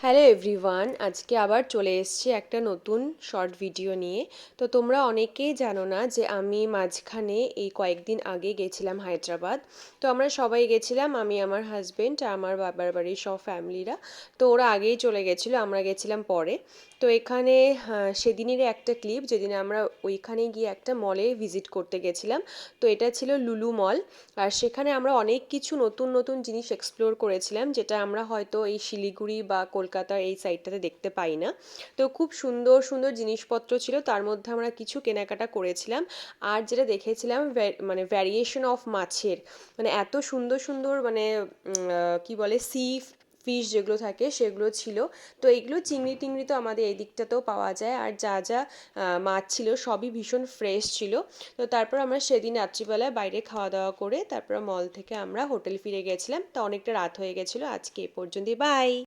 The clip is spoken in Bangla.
হ্যালো এভরিওয়ান, আজকে আবার চলে এসেছি একটা নতুন শর্ট ভিডিও নিয়ে। তো তোমরা অনেকেই জানো না যে আমি মাঝখানে এই কয়েকদিন আগে গেছিলাম হায়দ্রাবাদ। তো আমরা সবাই গেছিলাম, আমি, আমার হাজবেন্ড, আমার বাবার বাড়ির সব ফ্যামিলিরা। তো ওরা আগেই চলে গেছিলো, আমরা গেছিলাম পরে। তো এখানে সেদিনেরই একটা ক্লিপ, যেদিন আমরা ওইখানে গিয়ে একটা মলে ভিজিট করতে গেছিলাম। তো এটা ছিল লুলু মল। আর সেখানে আমরা অনেক কিছু নতুন নতুন জিনিস এক্সপ্লোর করেছিলাম, যেটা আমরা হয়তো এই শিলিগুড়ি বা কলকাতার এই সাইডটাতে দেখতে পাই না। তো খুব সুন্দর সুন্দর জিনিসপত্র ছিল, তার মধ্যে আমরা কিছু কেনাকাটা করেছিলাম। আর যেটা দেখেছিলাম মানে ভ্যারিয়েশন অফ মাছের, মানে এত সুন্দর সুন্দর, মানে কি বলে, ফিশ যেগুলো থাকে সেগুলো ছিল। তো এইগুলো চিংড়ি টিংড়ি তো আমাদের এই দিকটাতেও পাওয়া যায়, আর যা যা মাছ ছিল সবই ভীষণ ফ্রেশ ছিল। তো তারপর আমরা সেদিন রাত্রিবেলায় বাইরে খাওয়া দাওয়া করে তারপর মল থেকে আমরা হোটেল ফিরে গেছিলাম। তো অনেকটা রাত হয়ে গেছিলো। আজকে এ পর্যন্তই, বাই।